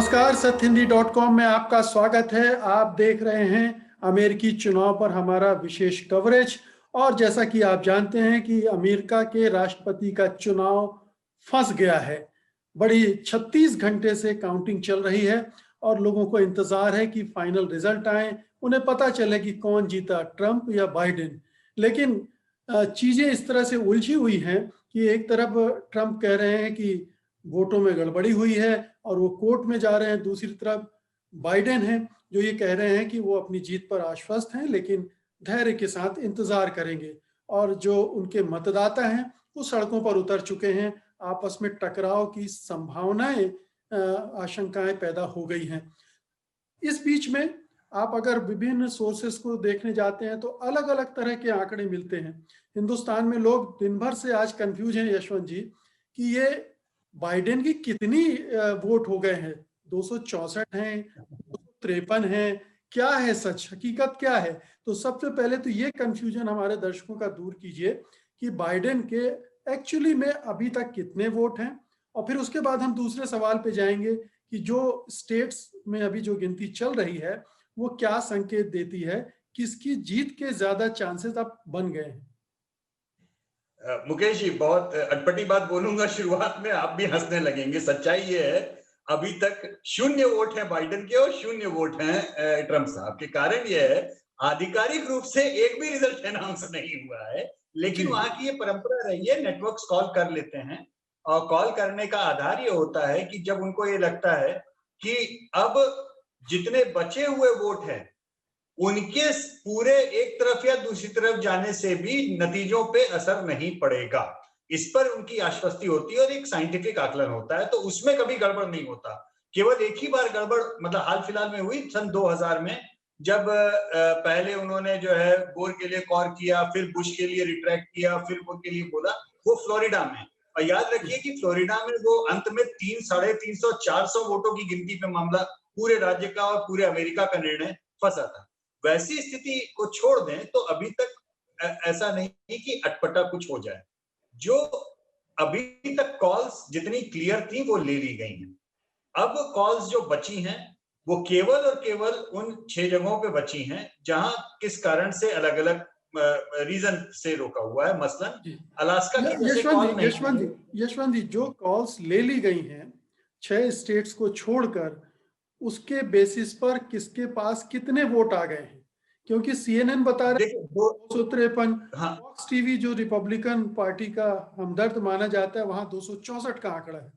नमस्कार, सत्यहिंदी.com में आपका स्वागत है। आप देख रहे हैं अमेरिकी चुनाव पर हमारा विशेष कवरेज। और जैसा कि आप जानते हैं कि अमेरिका के राष्ट्रपति का चुनाव फंस गया है। बड़ी 36 घंटे से काउंटिंग चल रही है और लोगों को इंतजार है कि फाइनल रिजल्ट आए, उन्हें पता चले कि कौन जीता, ट्रंप या बाइडेन। लेकिन चीजें इस तरह से उलझी हुई हैं कि एक तरफ ट्रंप कह रहे हैं कि वोटों में गड़बड़ी हुई है और वो कोर्ट में जा रहे हैं, दूसरी तरफ बाइडेन है जो ये कह रहे हैं कि वो अपनी जीत पर आश्वस्त हैं लेकिन धैर्य के साथ इंतजार करेंगे। और जो उनके मतदाता हैं वो सड़कों पर उतर चुके हैं। आपस में टकराव की संभावनाएं, आशंकाएं पैदा हो गई हैं। इस बीच में आप अगर विभिन्न सोर्सेस को देखने जाते हैं तो अलग अलग तरह के आंकड़े मिलते हैं। हिंदुस्तान में लोग दिन भर से आज कंफ्यूज हैं यशवंत जी कि ये बाइडेन की कितनी वोट हो गए हैं, 264 हैं, 253 हैं, क्या है सच, हकीकत क्या है। तो सबसे पहले तो ये कंफ्यूजन हमारे दर्शकों का दूर कीजिए कि बाइडेन के एक्चुअली में अभी तक कितने वोट हैं, और फिर उसके बाद हम दूसरे सवाल पे जाएंगे कि जो स्टेट्स में अभी जो गिनती चल रही है वो क्या संकेत देती है, किसकी जीत के ज्यादा चांसेस अब बन गए हैं। मुकेश जी, बहुत अटपटी बात बोलूंगा शुरुआत में, आप भी हंसने लगेंगे। सच्चाई ये है, अभी तक 0 वोट है बाइडेन के और 0 वोट हैं ट्रंप साहब के। कारण ये है, आधिकारिक रूप से एक भी रिजल्ट अनाउंस नहीं हुआ है, लेकिन वहां की ये परंपरा रही है, नेटवर्क्स कॉल कर लेते हैं। और कॉल करने का आधार ये होता है कि जब उनको ये लगता है कि अब जितने बचे हुए वोट हैं उनके पूरे एक तरफ या दूसरी तरफ जाने से भी नतीजों पे असर नहीं पड़ेगा, इस पर उनकी आश्वस्ति होती है और एक साइंटिफिक आकलन होता है। तो उसमें कभी गड़बड़ नहीं होता। केवल एक ही बार गड़बड़ मतलब हाल फिलहाल में हुई, सन 2000 में, जब पहले उन्होंने जो है गोर के लिए कॉल किया, फिर बुश के लिए रिट्रैक्ट किया, फिर गोर के लिए बोला, वो फ्लोरिडा में। और याद रखिए कि फ्लोरिडा में वो अंत में 300, 400 वोटों की गिनती पे मामला पूरे राज्य का और पूरे अमेरिका का निर्णय फंसा था। वैसी स्थिति को छोड़ दें तो अभी तक ऐसा नहीं कि अटपटा कुछ हो जाए। जो अभी तक कॉल्स जितनी क्लियर थी वो ले ली गई हैं। अब कॉल्स जो बची हैं वो केवल और केवल उन 6 जगहों पे बची हैं जहां किस कारण से अलग अलग रीजन से रोका हुआ है। मसलन अलास्का की जैसे कॉल नहीं। यशवंत जी, जो कॉल्स ले ली गई हैं 6 स्टेट्स को छोड़कर, उसके बेसिस पर किसके पास कितने वोट आ गए हैं? क्योंकि CNN बता रहे हैं 253, फॉक्स टीवी जो रिपब्लिकन पार्टी का हमदर्द माना जाता है वहां 264 का आंकड़ा है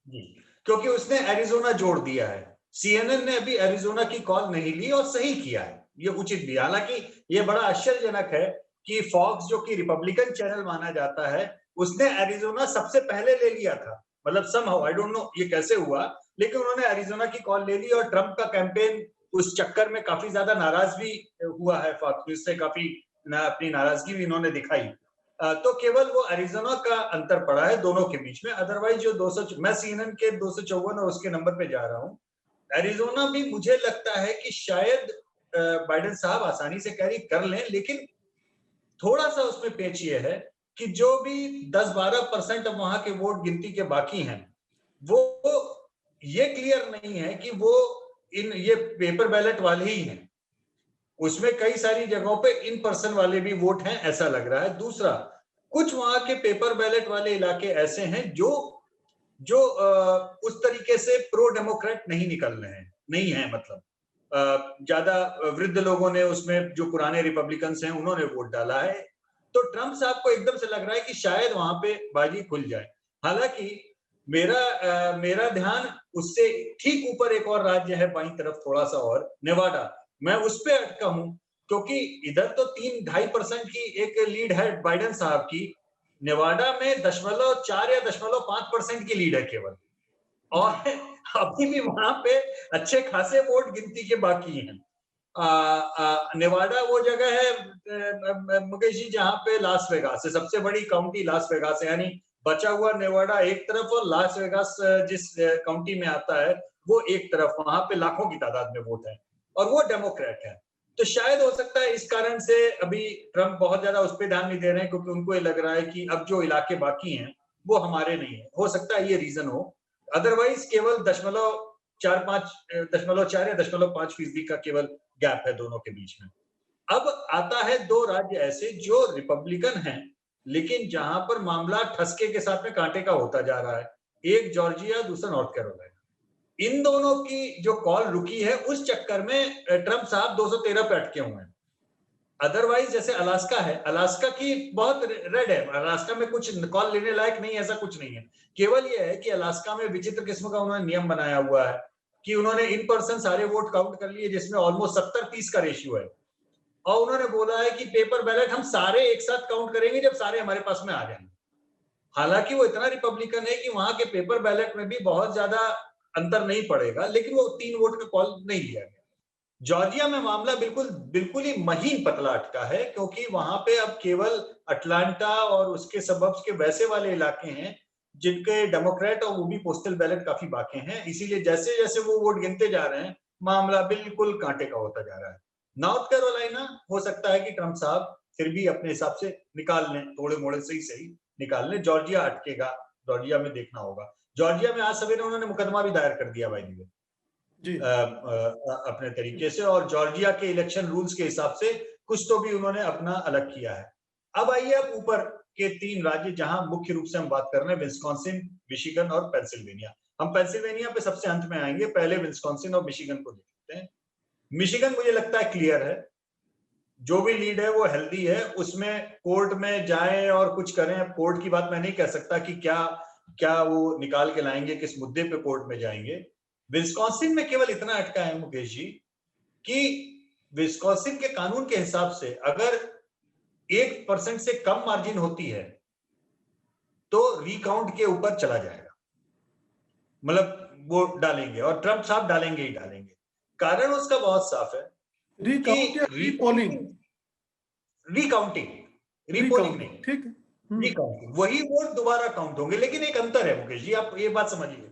जी, क्योंकि उसने एरिजोना जोड़ दिया है। CNN ने अभी एरिजोना की कॉल नहीं ली और सही किया है, ये उचित भी। हालांकि ये बड़ा आश्चर्यजनक है कि फॉक्स जो कि रिपब्लिकन चैनल माना जाता है, उसने एरिजोना सबसे पहले ले लिया था। मतलब समहाउ आई डोंट नो ये कैसे हुआ, लेकिन उन्होंने एरिजोना की कॉल ले ली। और ट्रंप का कैंपेन उस चक्कर में काफी ज्यादा नाराज भी हुआ है, फॉक्स न्यूज से काफी अपनी नाराजगी भी इन्होंने दिखाई। तो केवल वो एरिज़ोना का अंतर पड़ा है दोनों के बीच में। अदरवाइज जो 200, मैं CNN के 254 और उसके नंबर पे जा रहा हूँ। एरिज़ोना भी मुझे लगता है कि शायद बाइडेन साहब आसानी से कैरी कर लें, लेकिन थोड़ा सा उसमें पेच ये है कि जो भी 10-12% अब वहां के वोट गिनती के बाकी हैं, वो ये क्लियर नहीं है कि वो ये पेपर बैलेट वाले ही हैं। उसमें कई सारी जगहों पे इन पर्सन वाले भी वोट हैं, ऐसा लग रहा है। दूसरा, कुछ वहां के पेपर बैलेट वाले इलाके ऐसे हैं जो जो उस तरीके से प्रो डेमोक्रेट नहीं निकल रहे हैं, नहीं है। मतलब ज्यादा वृद्ध लोगों ने उसमें, जो पुराने रिपब्लिकन्स हैं, उन्होंने वोट डाला है। तो ट्रंप साहब को एकदम से लग रहा है कि शायद वहां पे बाजी खुल जाए। हालांकि मेरा ध्यान उससे ठीक ऊपर एक और राज्य है बाईं तरफ थोड़ा सा, और नेवाडा। मैं उस पे अटका हूं क्योंकि इधर तो 3-2.5% की एक लीड है बाइडेन साहब की। नेवाडा में 0.4 या 0.5% की लीड है केवल, और अभी भी वहां पे अच्छे खासे वोट गिनती के बाकी हैं। नेवाडा वो जगह है मुकेश जी जहां पे लास वेगास है, सबसे बड़ी काउंटी लास वेगास है। यानी बचा हुआ नेवाडा एक तरफ और लास वेगास जिस काउंटी में आता है वो एक तरफ, वहां पे लाखों की तादाद में वोट है और वो डेमोक्रेट है। तो शायद हो सकता है इस कारण से अभी ट्रंप बहुत ज्यादा उस पर ध्यान नहीं दे रहे हैं, क्योंकि उनको ये लग रहा है कि अब जो इलाके बाकी हैं वो हमारे नहीं है। हो सकता है ये रीजन हो। अदरवाइज केवल 4.4 या 0.5% का केवल गैप है दोनों के बीच में। अब आता है दो राज्य ऐसे जो रिपब्लिकन हैं, लेकिन जहां पर मामला ठसके के साथ में कांटे का होता जा रहा है। एक जॉर्जिया, दूसरा नॉर्थ कैरोलिना। इन दोनों की जो कॉल रुकी है, उस चक्कर में ट्रंप साहब 213 पे अटके हुए हैं। अदरवाइज जैसे अलास्का है, अलास्का की बहुत रेड है, अलास्का में कुछ कॉल लेने लायक नहीं, ऐसा कुछ नहीं है। केवल यह है कि अलास्का में विचित्र किस्म का उन्होंने नियम बनाया हुआ है कि उन्होंने इन पर्सन सारे वोट काउंट कर लिए, जिसमें ऑलमोस्ट 70-30 का रेशियो है। और उन्होंने बोला है कि पेपर बैलेट हम सारे एक साथ काउंट करेंगे जब सारे हमारे पास में आ जाएंगे। हालांकि वो इतना रिपब्लिकन है कि वहां के पेपर बैलेट में भी बहुत ज्यादा अंतर नहीं पड़ेगा, लेकिन वो 3 वोट का कॉल नहीं लिया गया। जॉर्जिया में मामला बिल्कुल बिल्कुल ही महीन पतला अटका है, क्योंकि वहां पे अब केवल अटलांटा और उसके सबब्स के वैसे वाले इलाके हैं जिनके डेमोक्रेट और वो भी पोस्टल बैलेट काफी बाकी हैं। इसीलिए जैसे जैसे वो वोट गिनते जा रहे हैं, मामला बिल्कुल कांटे का होता जा रहा है। नॉर्थ कैरोलिना हो सकता है कि ट्रंप साहब फिर भी अपने हिसाब से निकाल लें, थोड़े मोड़े सही निकाल लें। जॉर्जिया अटकेगा, जॉर्जिया में देखना होगा। जॉर्जिया में आज सवेरे उन्होंने मुकदमा भी दायर कर दिया भाई जी जी अपने तरीके से, और जॉर्जिया के इलेक्शन रूल्स के हिसाब से कुछ तो भी उन्होंने अपना अलग किया है। अब आइए अब ऊपर के 3 राज्य जहां मुख्य रूप से हम बात कर रहे हैं, विस्कॉन्सिन, मिशिगन और पेंसिल्वेनिया। हम पेंसिल्वेनिया पे सबसे अंत में आएंगे, पहले विस्कॉन्सिन और मिशिगन को देखते हैं। मिशिगन मुझे लगता है क्लियर है, जो भी लीड है वो हेल्दी है। उसमें कोर्ट में जाए और कुछ करें, अब कोर्ट की बात मैं नहीं कह सकता कि क्या क्या वो निकाल के लाएंगे, किस मुद्दे पे कोर्ट में जाएंगे। विस्कॉन्सिन में केवल इतना अटका है मुकेश जी कि विस्कॉन्सिन के कानून के हिसाब से अगर 1% से कम मार्जिन होती है तो रिकाउंट के ऊपर चला जाएगा, मतलब वो डालेंगे और ट्रंप साहब डालेंगे ही डालेंगे। कारण उसका बहुत साफ है कि रिकाउंट या रीपोलिंग, रिकाउंटिंग, रिपोलिंग नहीं, ठीक है। रिकाउंटिंग, वही वोट दोबारा काउंट होंगे। लेकिन एक अंतर है मुकेश जी, आप ये बात समझिए,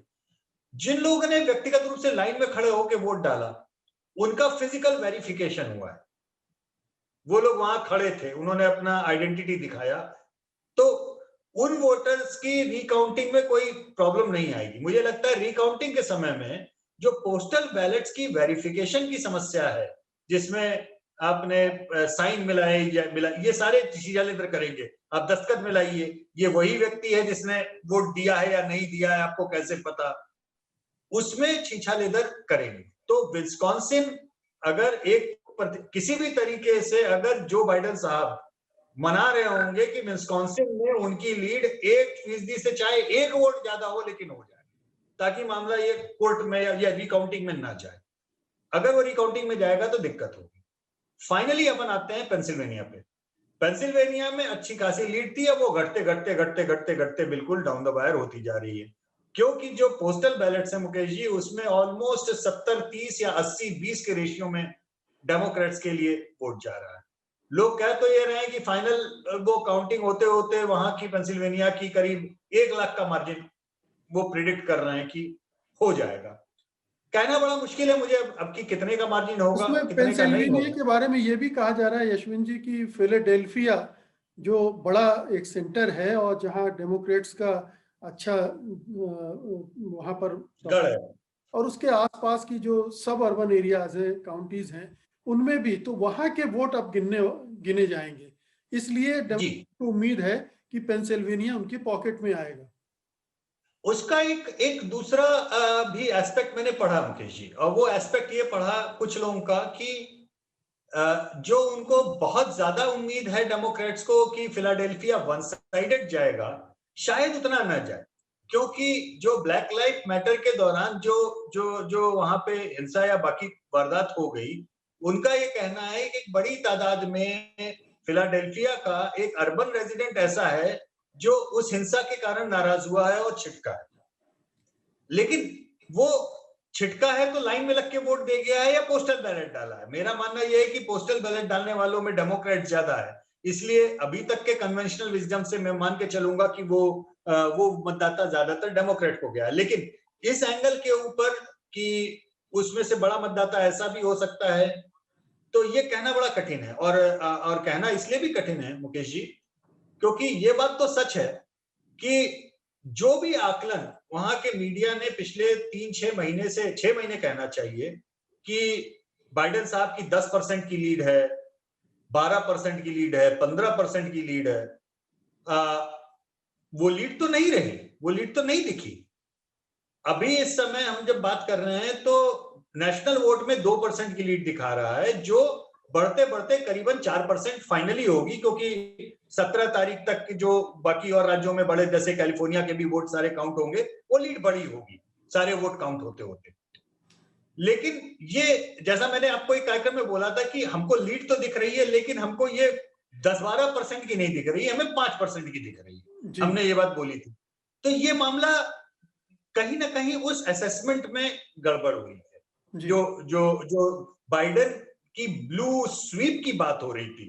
जिन लोगों ने व्यक्तिगत रूप से लाइन में खड़े होकर वोट डाला उनका फिजिकल वेरिफिकेशन हुआ है, वो लोग वहां खड़े थे, उन्होंने अपना आइडेंटिटी दिखाया, तो उन वोटर्स की रिकाउंटिंग में कोई प्रॉब्लम नहीं आएगी। मुझे लगता है रिकाउंटिंग के समय में जो पोस्टल बैलेट्स की वेरिफिकेशन की समस्या है, जिसमें आपने साइन मिलाए या ये सारे चीजें लेकर करेंगे, आप दस्तखत मिलाइए, ये वही व्यक्ति है जिसने वोट दिया है या नहीं दिया है, आपको कैसे पता, उसमें छीछा लेदर करेंगे। तो विस्कॉन्सिन अगर किसी भी तरीके से अगर जो बाइडेन साहब मना रहे होंगे कि विस्कॉन्सिन में उनकी लीड 1% से चाहे 1 वोट ज्यादा हो लेकिन हो जाए, ताकि मामला ये कोर्ट में या रिकाउंटिंग में ना जाए। अगर वो रिकाउंटिंग में जाएगा तो दिक्कत होगी। फाइनली अपन आते हैं पेंसिल्वेनिया पे। पेंसिल्वेनिया में अच्छी खासी लीड थी, अब वो घटते बिल्कुल डाउन द वायर होती जा रही है, क्योंकि जो पोस्टल बैलेट्स है मुकेश जी, उसमें ऑलमोस्ट 70-30 या 80-20 के रेशियो में डेमोक्रेट्स के लिए वोट जा रहा है। लोग कह तो ये रहे हैं कि फाइनल वो काउंटिंग होते होते वहां की पेंसिल्वेनिया की करीब 1 लाख का मार्जिन वो प्रिडिक्ट कर रहे हैं कि हो जाएगा। कहना बड़ा मुश्किल है मुझे अब कि कितने का मार्जिन होगा, कितने का नहीं पेंसिल्वेनिया होगा। के बारे में ये भी कहा जा रहा है यशवंत जी की फिलाडेल्फिया जो बड़ा एक सेंटर है और जहां डेमोक्रेट्स का अच्छा वहां पर गढ़ है। और उसके आसपास की जो सब अर्बन एरियाज है, काउंटीज हैं, उनमें भी तो वहां के वोट अब गिने जाएंगे। इसलिए डेमोक्रेट को उम्मीद है कि पेंसिल्वेनिया उनकी पॉकेट में आएगा। उसका एक दूसरा भी एस्पेक्ट मैंने पढ़ा मुकेश जी, और वो एस्पेक्ट ये पढ़ा कुछ लोगों का कि जो उनको बहुत ज्यादा उम्मीद है डेमोक्रेट्स को कि फिलाडेल्फिया वन साइडेड जाएगा, शायद उतना न जाए, क्योंकि जो ब्लैक लाइफ मैटर के दौरान जो जो जो वहां पे हिंसा या बाकी वारदात हो गई, उनका ये कहना है कि एक बड़ी तादाद में फिलाडेल्फिया का एक अर्बन रेजिडेंट ऐसा है जो उस हिंसा के कारण नाराज हुआ है और छिटका है। लेकिन वो छिटका है तो लाइन में लग के वोट दे गया है या पोस्टल बैलेट डाला है? मेरा मानना यह है कि पोस्टल बैलेट डालने वालों में डेमोक्रेट ज्यादा है, इसलिए अभी तक के कन्वेंशनल विजडम से मैं मान के चलूंगा कि वो मतदाता ज्यादातर डेमोक्रेट को गया है। लेकिन इस एंगल के ऊपर कि उसमें से बड़ा मतदाता ऐसा भी हो सकता है, तो ये कहना बड़ा कठिन है। और कहना इसलिए भी कठिन है मुकेश जी, क्योंकि ये बात तो सच है कि जो भी आकलन वहां के मीडिया ने पिछले 3-6 महीने से 6 महीने कहना चाहिए कि बाइडेन साहब की 10% की लीड है, 12% की लीड है, 15% की लीड है। वो लीड तो नहीं रही, वो लीड तो नहीं दिखी। अभी इस समय हम जब बात कर रहे हैं तो नेशनल वोट में 2% की लीड दिखा रहा है, जो बढ़ते बढ़ते करीबन 4% फाइनली होगी, क्योंकि 17 तारीख तक जो बाकी और राज्यों में बड़े जैसे कैलिफोर्निया के भी वोट सारे काउंट होंगे, वो लीड बड़ी होगी सारे वोट काउंट होते होते। लेकिन ये जैसा मैंने आपको एक कार्यक्रम में बोला था कि हमको लीड तो दिख रही है, लेकिन हमको ये 10-12% की नहीं दिख रही है, हमें 5% की दिख रही है। हमने ये बात बोली थी। तो ये मामला कहीं ना कहीं उस असेसमेंट में गड़बड़ हुई है। जो जो जो बाइडेन की ब्लू स्वीप की बात हो रही थी,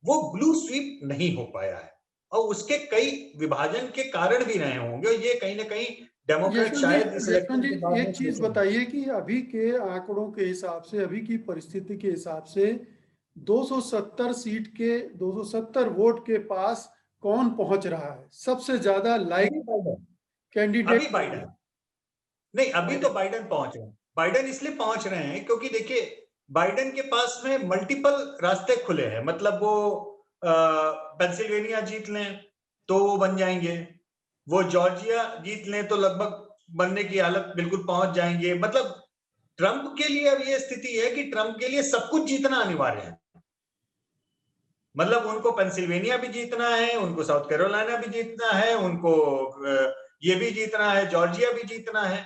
वो ब्लू स्वीप नहीं हो पाया है, और उसके कई विभाजन के कारण भी रहे होंगे। ये कहीं ना कहीं डेमोक्रेट शायद इस इलेक्शन के बाद एक चीज बताइए कि अभी के आंकड़ों के हिसाब से, अभी की परिस्थिति के हिसाब से 270 सीट के 270 वोट के पास कौन पहुंच रहा है? सबसे ज्यादा लाइक कैंडिडेट अभी बाइडेन नहीं, अभी तो बाइडेन पहुंच रहे हैं। बाइडेन इसलिए पहुंच रहे हैं क्योंकि देखिए बाइडेन के पास में मल्टीपल रास्ते खुले हैं। मतलब वो पेंसिल्वेनिया जीत लें तो वो बन जाएंगे, वो जॉर्जिया जीत लें तो लगभग बनने की हालत बिल्कुल पहुंच जाएंगे। मतलब ट्रंप के लिए अब ये स्थिति है कि ट्रंप के लिए सब कुछ जीतना अनिवार्य है। मतलब उनको पेंसिल्वेनिया भी जीतना है, उनको साउथ कैरोलिना भी जीतना है, उनको ये भी जीतना है, जॉर्जिया भी जीतना है,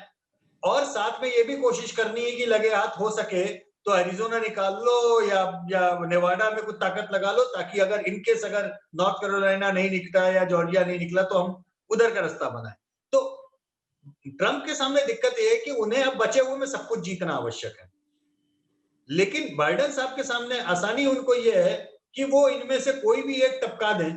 और साथ में ये भी कोशिश करनी है कि लगे हाथ हो सके तो एरिजोना निकाल लो या नेवाडा में कुछ ताकत लगा लो, ताकि अगर इनकेस अगर नॉर्थ कैरोलिना नहीं निकला या जॉर्जिया नहीं निकला तो हम उधर का रास्ता बनाए। तो ट्रंप के सामने दिक्कत ये है कि उन्हें अब बचे हुए में सब कुछ जीतना आवश्यक है। लेकिन बाइडेन साहब के सामने आसानी उनको ये है कि वो इनमें से कोई भी एक टपका दें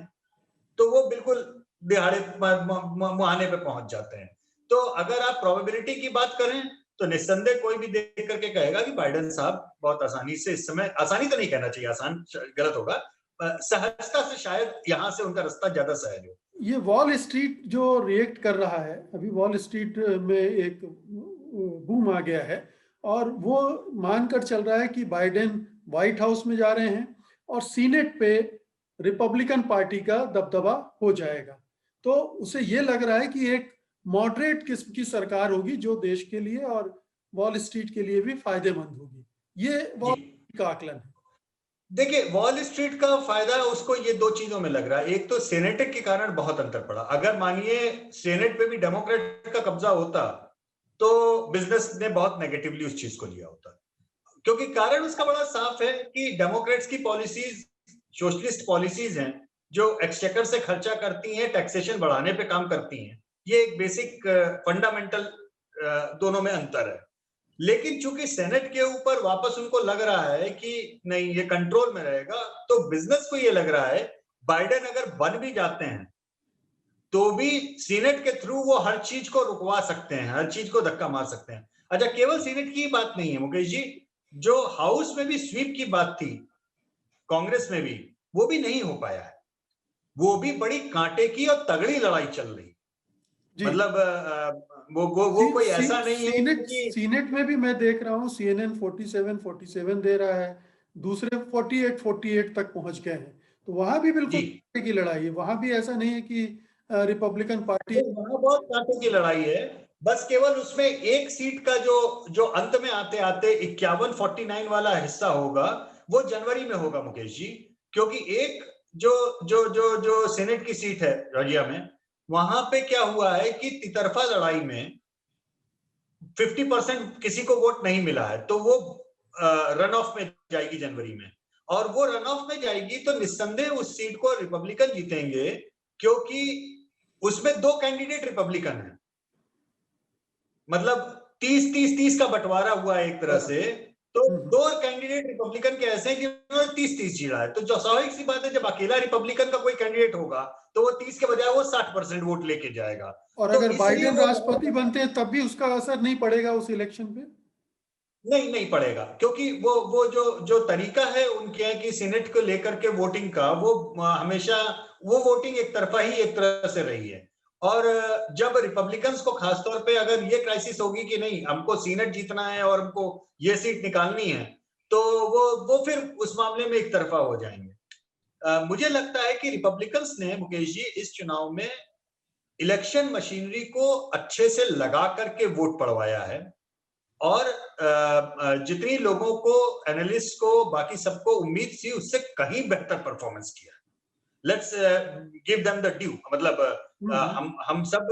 तो वो बिल्कुल दिहाड़े मुहाने पे पहुंच जाते हैं। तो अगर आप प्रोबेबिलिटी की बात करें तो निस्संदेह कोई भी देख करके कहेगा कि बाइडेन साहब बहुत आसानी से इस समय, आसानी तो नहीं कहना चाहिए, आसान गलत होगा, सहजता से शायद यहां से उनका रास्ता ज्यादा सहज हो। ये वॉल स्ट्रीट जो रिएक्ट कर रहा है, अभी वॉल स्ट्रीट में एक बूम आ गया है और वो मानकर चल रहा है कि बाइडेन व्हाइट हाउस में जा रहे हैं और सीनेट पे रिपब्लिकन पार्टी का दबदबा हो जाएगा। तो उसे ये लग रहा है कि एक मॉडरेट किस्म की सरकार होगी जो देश के लिए और वॉल स्ट्रीट के लिए भी फायदेमंद होगी। ये वॉल स्ट्रीट का आकलन है। देखिए वॉल स्ट्रीट का फायदा उसको ये दो चीजों में लग रहा है। एक तो सेनेट के कारण बहुत अंतर पड़ा। अगर मानिए सेनेट पे भी डेमोक्रेट का कब्जा होता तो बिजनेस ने बहुत नेगेटिवली उस चीज को लिया होता, क्योंकि कारण उसका बड़ा साफ है कि डेमोक्रेट्स की पॉलिसीज सोशलिस्ट पॉलिसीज हैं जो एक्सचेकर से खर्चा करती हैं, टैक्सेशन बढ़ाने पे काम करती हैं। ये एक बेसिक फंडामेंटल दोनों में अंतर है। लेकिन चूंकि सेनेट के ऊपर वापस उनको लग रहा है कि नहीं ये कंट्रोल में रहेगा, तो बिजनेस को ये लग रहा है बाइडेन अगर बन भी जाते हैं तो भी सीनेट के थ्रू वो हर चीज को रुकवा सकते हैं, हर चीज को धक्का मार सकते हैं। अच्छा, केवल सीनेट की बात नहीं है मुकेश जी, जो हाउस में भी स्वीप की बात थी कांग्रेस में भी, वो भी नहीं हो पाया है। वो भी बड़ी कांटे की और तगड़ी लड़ाई चल रही। मतलब वो कोई ऐसा नहीं है कि सीनेट में भी मैं देख रहा हूँ CNN 47 दे रहा है, दूसरे 48 तक पहुंच गए हैं। तो वहां भी बिल्कुल कांटे की लड़ाई है। वहां भी ऐसा नहीं है कि रिपब्लिकन पार्टी, वहां बहुत कांटे की लड़ाई है। बस केवल उसमें एक सीट का जो अंत में आते आते 51-49 वाला हिस्सा होगा वो जनवरी में होगा मुकेश जी। क्योंकि एक जो जो जो जो सेनेट की सीट है जॉर्जिया में, वहां पे क्या हुआ है कि तितरफा लड़ाई में 50% किसी को वोट नहीं मिला है, तो वो रन ऑफ में जाएगी जनवरी में। और वो रन ऑफ में जाएगी तो निस्संदेह उस सीट को रिपब्लिकन जीतेंगे, क्योंकि उसमें दो कैंडिडेट रिपब्लिकन हैं। मतलब 30-30-30 का बंटवारा हुआ है एक तरह से। तो दो कैंडिडेट रिपब्लिकन के ऐसे हैं जिन्होंने 30-30 जीता है। तो जो स्वाभाविक सी बात है, जब अकेला रिपब्लिकन का कोई कैंडिडेट होगा तो वो 30 के बजाय वो 60% वोट लेके जाएगा। और तो अगर बाइडेन राष्ट्रपति बनते हैं तब भी उसका असर नहीं पड़ेगा उस इलेक्शन पे? नहीं पड़ेगा, क्योंकि वो जो तरीका है उनके है कि सीनेट को लेकर के वोटिंग का, वो हमेशा वो वोटिंग एक तरफा ही एक तरह से रही है। और जब रिपब्लिकन्स को खासतौर पे अगर ये क्राइसिस होगी कि नहीं हमको सीनेट जीतना है और हमको ये सीट निकालनी है, तो वो फिर उस मामले में एक तरफा हो जाएंगे। मुझे लगता है कि रिपब्लिकन्स ने, मुकेश जी, इस चुनाव में इलेक्शन मशीनरी को अच्छे से लगा करके वोट पड़वाया है और जितनी लोगों को, एनालिस्ट को, बाकी सबको उम्मीद थी उससे कहीं बेहतर परफॉर्मेंस किया। Let's give them the due. मतलब हम सब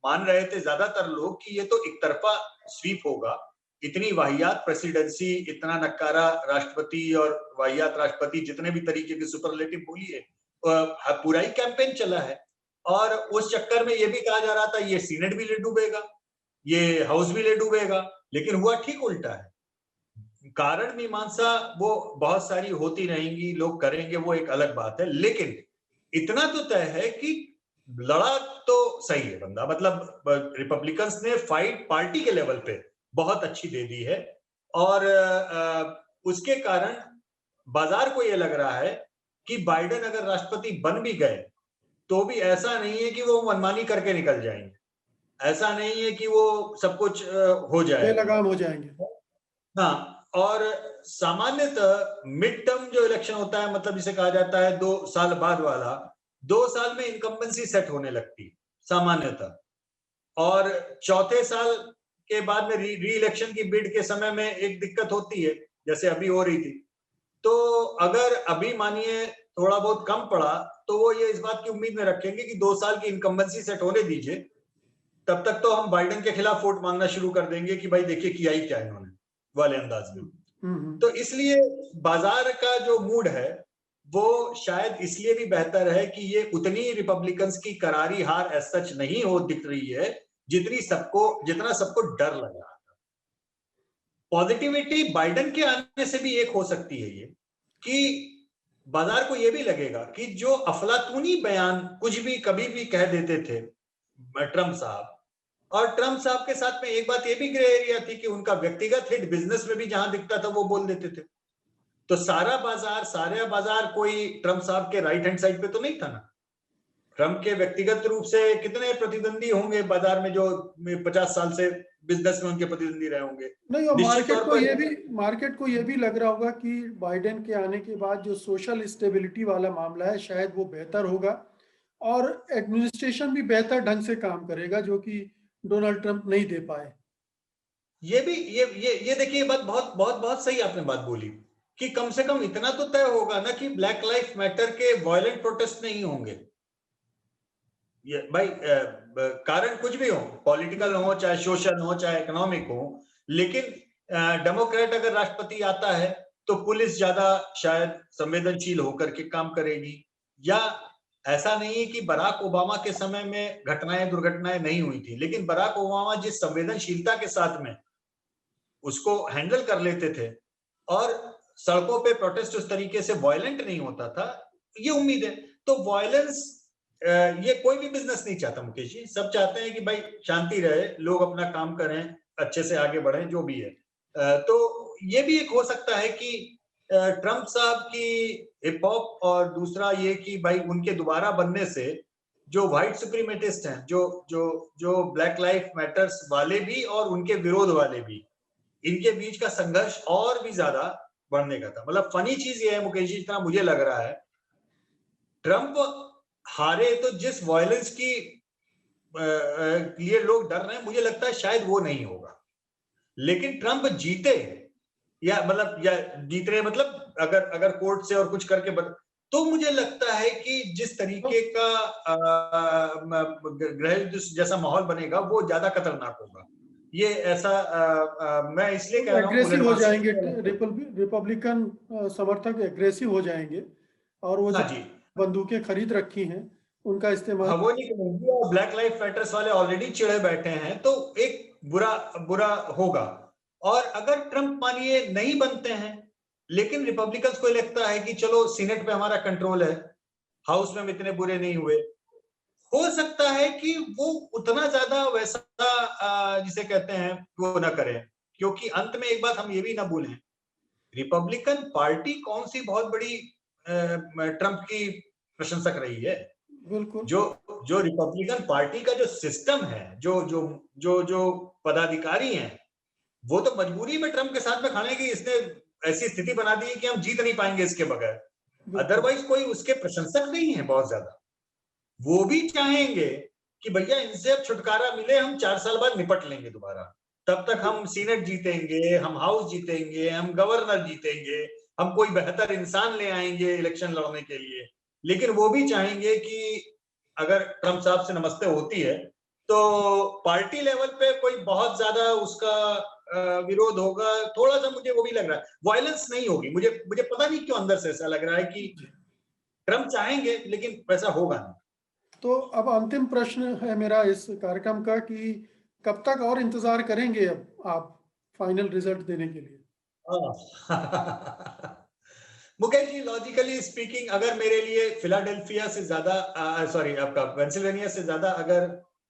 मान रहे थे ज्यादातर लोग कि ये तो एक तरफा स्वीप होगा। इतनी वाहियात प्रेसिडेंसी, इतना नक्कारा राष्ट्रपति और वाहियात राष्ट्रपति, जितने भी तरीके के सुपरलेटिव बोलिए, पूरा ही कैंपेन चला है और उस चक्कर में ये भी कहा जा रहा था ये सीनेट भी ले डूबेगा, ये हाउस भी ले डूबेगा, लेकिन हुआ ठीक उल्टा है। कारण मीमांसा वो बहुत सारी होती रहेंगी, लोग करेंगे, वो एक अलग बात है, लेकिन इतना तो तय है कि लड़ा तो सही है बंदा। मतलब रिपब्लिकन्स ने फाइट पार्टी के लेवल पे बहुत अच्छी दे दी है और उसके कारण बाजार को ये लग रहा है कि बाइडेन अगर राष्ट्रपति बन भी गए तो भी ऐसा नहीं है कि वो मनमानी करके निकल जाएंगे, ऐसा नहीं है कि वो सब कुछ हो जाएगा, बेलगाम हो जाएंगे। हाँ, और सामान्यतः मिड टर्म जो इलेक्शन होता है, मतलब जिसे कहा जाता है 2 साल बाद वाला, 2 साल में इनकम्बेंसी सेट होने लगती सामान्यतः, और चौथे साल के बाद में री इलेक्शन की बिड के समय में एक दिक्कत होती है, जैसे अभी हो रही थी। तो अगर अभी मानिए थोड़ा बहुत कम पड़ा तो वो ये इस बात की उम्मीद में रखेंगे कि 2 साल की इनकम्बेंसी सेट होने दीजिए, तब तक तो हम बाइडेन के खिलाफ वोट मांगना शुरू कर देंगे कि भाई देखिए किया ही क्या इन्होंने, वाले अंदाज में। तो इसलिए बाजार का जो मूड है वो शायद इसलिए भी बेहतर है कि ये उतनी रिपब्लिकन्स की करारी हार एज सच नहीं हो दिख रही है जितना सबको डर लग रहा था। पॉजिटिविटी बाइडेन के आने से भी एक हो सकती है ये कि बाजार को ये भी लगेगा कि जो अफलातूनी बयान कुछ भी कभी भी कह देते थे ट्रम्प साहब, और ट्रम्प साहब के साथ में एक बात ये भी ग्रे एरिया थी कि उनका व्यक्तिगत हित बिजनेस में भी जहां दिखता था वो बोल देते थे। तो सारा बाजार कोई ट्रम्प साहब के राइट हैंड साइड पे तो नहीं था ना। ट्रम्प के व्यक्तिगत रूप से कितने प्रतिद्वंदी होंगे बाजार में जो 50 साल से बिजनेस में उनके प्रतिद्वंदी रहे होंगे। नहीं, और मार्केट को ये भी लग रहा होगा कि बाइडेन के आने के बाद जो सोशल स्टेबिलिटी वाला मामला है शायद वो बेहतर होगा और एडमिनिस्ट्रेशन भी बेहतर ढंग से काम करेगा, जो कि डोनाल्ड ट्रंप नहीं दे पाए। ये भी ये देखिए, बात बहुत बहुत बहुत सही आपने बात बोली कि कम से कम इतना तो तय होगा ना कि ब्लैक लाइफ मैटर के वायलेंट प्रोटेस्ट नहीं होंगे। ये भाई कारण कुछ भी हो, पॉलिटिकल हो, चाहे सोशल हो, चाहे इकोनॉमिक हो, लेकिन डेमोक्रेट अगर राष्ट्रपति आता है तो पुलिस ज्यादा शायद संवेदनशील होकर के काम करेगी। या ऐसा नहीं है कि बराक ओबामा के समय में दुर्घटनाएं नहीं हुई थी, लेकिन बराक ओबामा जिस संवेदनशीलता के साथ में उसको हैंडल कर लेते थे और सड़कों पे प्रोटेस्ट उस तरीके से वायलेंट नहीं होता था, ये उम्मीद है। तो वायलेंस ये कोई भी बिजनेस नहीं चाहता मुकेश जी, सब चाहते हैं कि भाई शांति रहे, लोग अपना काम करें, अच्छे से आगे बढ़ें, जो भी है। तो ये भी एक हो सकता है कि ट्रम्प साहब की हिप हॉप, और दूसरा ये कि भाई उनके दोबारा बनने से जो व्हाइट सुप्रीमेटिस्ट हैं, जो ब्लैक लाइफ मैटर्स वाले भी और उनके विरोध वाले भी, इनके बीच का संघर्ष और भी ज्यादा बढ़ने का था। मतलब फनी चीज ये है मुकेश जी, जितना मुझे लग रहा है ट्रम्प हारे तो जिस वायलेंस की लिए लोग डर रहे हैं, मुझे लगता है शायद वो नहीं होगा। लेकिन ट्रम्प जीते या जीत रहे, मतलब अगर कोर्ट से और कुछ करके तो मुझे लगता है कि जिस तरीके का ग्रह युद्ध जैसा माहौल बनेगा वो ज्यादा खतरनाक होगा। ये ऐसा मैं इसलिए कह रहा हूँ, एग्रेसिव हो जाएंगे, रिपब्लिकन समर्थक एग्रेसिव हो जाएंगे और वो जो बंदूकें खरीद रखी हैं उनका इस्तेमाल, वो नहीं करेंगे, और ब्लैक लाइफ मैटर्स वाले ऑलरेडी चिढ़े बैठे हैं, तो एक बुरा होगा। और अगर ट्रम्प मानिए नहीं बनते हैं, लेकिन रिपब्लिकन्स को लगता है कि चलो सीनेट पे हमारा कंट्रोल है, हाउस में हम इतने बुरे नहीं हुए, हो सकता है कि वो उतना ज्यादा वैसा जिसे कहते हैं वो ना करें। क्योंकि अंत में एक बात हम ये भी ना भूलें, रिपब्लिकन पार्टी कौन सी बहुत बड़ी ट्रम्प की प्रशंसक रही है। बिल्कुल। जो रिपब्लिकन पार्टी का जो सिस्टम है, जो जो जो जो पदाधिकारी हैं, वो तो मजबूरी में ट्रंप के साथ में खड़े कि इसने ऐसी स्थिति बना दी है कि हम जीत नहीं पाएंगे इसके बगैर। बिल्कुल। अदरवाइज कोई उसके प्रशंसक नहीं है बहुत ज्यादा। वो भी चाहेंगे कि भैया इनसे अब छुटकारा मिले, हम 4 साल बाद निपट लेंगे दोबारा। तब तक हम सीनेट जीतेंगे, हम हाउस जीतेंगे, हम गवर्नर जीतेंगे, हम कोई बेहतर इंसान ले आएंगे इलेक्शन लड़ने के लिए। लेकिन वो भी चाहेंगे कि अगर ट्रंप साहब से नमस्ते होती है तो पार्टी लेवल पे कोई बहुत ज्यादा उसका विरोध होगा। थोड़ा सा मुझे वो भी लग रहा है, वायलेंस नहीं होगी। मुझे मुझे पता नहीं क्यों अंदर से ऐसा लग रहा है कि ट्रंप चाहेंगे लेकिन वैसा होगा नहीं। तो अब अंतिम प्रश्न है मेरा इस कार्यक्रम का कि कब तक और इंतजार करेंगे अब आप फाइनल रिजल्ट देने के लिए? मुकेश जी, लॉजिकली स्पीकिंग, अगर मेरे लिए फिलाडेल्फिया से ज्यादा, सॉरी आपका पेंसिल्वेनिया से ज्यादा अगर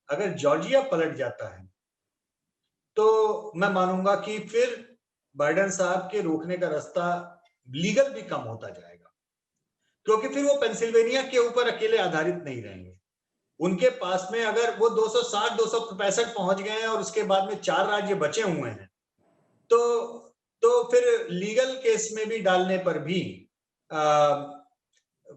अगर जॉर्जिया पलट जाता है तो मैं मानूंगा कि फिर बाइडेन साहब के रोकने का रास्ता लीगल भी कम होता जाएगा, क्योंकि फिर वो पेंसिल्वेनिया के ऊपर अकेले आधारित नहीं रहेंगे। उनके पास में अगर वो 260 265 पहुंच गए हैं और उसके बाद में 4 राज्य बचे हुए हैं, तो फिर लीगल केस में भी डालने पर भी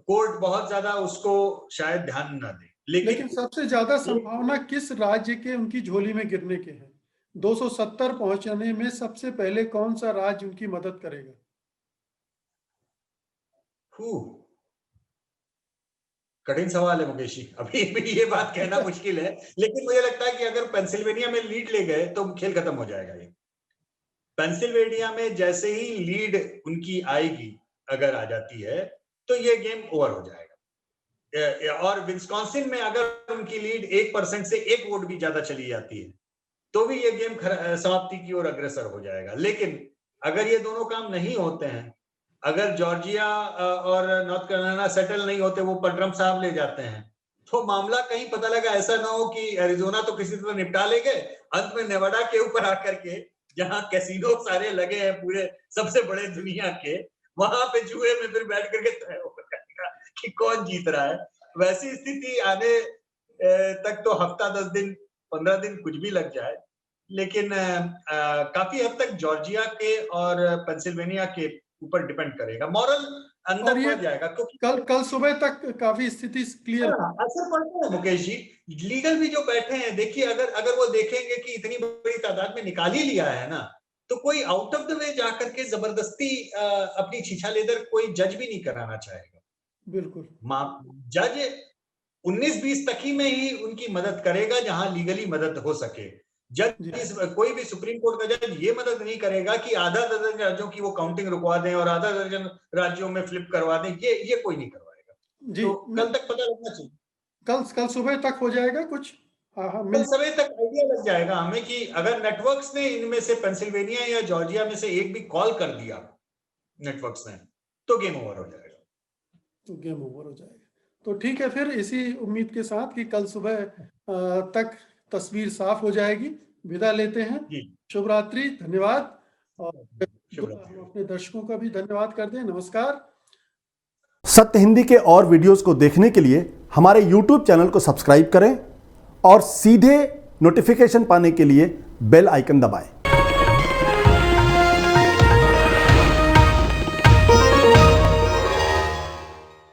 कोर्ट बहुत ज्यादा उसको शायद ध्यान न दे। लेकिन सबसे ज्यादा संभावना किस राज्य के उनकी झोली में गिरने के है? 270 पहुंचने में सबसे पहले कौन सा राज्य उनकी मदद करेगा? कठिन सवाल है मुकेश जी, अभी भी ये बात कहना मुश्किल है। लेकिन मुझे लगता है कि अगर पेंसिल्वेनिया में लीड ले गए तो खेल खत्म हो जाएगा। ये पेंसिल्वेनिया में जैसे ही लीड उनकी आएगी, अगर आ जाती है, तो ये गेम ओवर हो जाएगा। और विस्कॉन्सिन में अगर उनकी लीड 1% से 1 वोट भी ज्यादा चली जाती है तो भी ये गेम समाप्ति की ओर अग्रसर हो जाएगा। लेकिन अगर ये दोनों काम नहीं होते हैं, अगर जॉर्जिया और नॉर्थ कैरोलिना सेटल नहीं होते, वो पर ट्रंप साहब ले जाते हैं, तो मामला कहीं पता लगा ऐसा ना हो कि एरिजोना तो किसी तरह निपटा ले गए, अंत में नेवाडा के ऊपर आकर के, जहां कैसीनो सारे लगे हैं पूरे सबसे बड़े दुनिया के, वहां पे जुए में फिर बैठ करके तय हो जाएगा कि कौन जीत रहा है। वैसी स्थिति आने तक तो हफ्ता 10 दिन 15 दिन कुछ भी लग जाए। लेकिन काफी हद तक जॉर्जिया के और पेंसिल्वेनिया के ऊपर डिपेंड करेगा। मॉरल अंदर और ये पड़ जाएगा, क्योंकि कल सुबह तक काफी स्थिति क्लियर असर पड़ता है मुकेश जी। लीगल भी जो बैठे हैं, देखिए, अगर वो देखेंगे कि इतनी बड़ी तादाद में निकाल ही लिया है ना, तो कोई आउट ऑफ द वे जाकर के जबरदस्ती अपनी छीछा लेकर कोई जज भी नहीं कराना चाहेगा। बिल्कुल। जज 19-20 तक ही में ही उनकी मदद करेगा जहां लीगली मदद हो सके। जज, कोई भी सुप्रीम कोर्ट का जज ये मदद नहीं करेगा कि आधा दर्जन राज्यों की वो काउंटिंग रुकवा दें और आधा दर्जन राज्यों में फ्लिप करवा दें। ये कोई नहीं करवाएगा। जी, तो कल तक पता लगना चाहिए। कल सुबह तक हो जाएगा कुछ? कल सुबह तक आइडिया लग जाएगा हमें कि अगर नेटवर्क्स ने इनमें से पेंसिल्वेनिया या जॉर्जिया में से एक भी कॉल कर दिया नेटवर्क्स ने, तो गेम ओवर हो जाएगा। तो ठीक है, फिर इसी उम्मीद के साथ कि कल सुबह तक तस्वीर साफ हो जाएगी, विदा लेते हैं। शुभ रात्रि, धन्यवाद। और हम अपने दर्शकों का भी धन्यवाद कर दें। नमस्कार। सत्य हिंदी के और वीडियोस को देखने के लिए हमारे YouTube चैनल को सब्सक्राइब करें और सीधे नोटिफिकेशन पाने के लिए बेल आइकन दबाएं।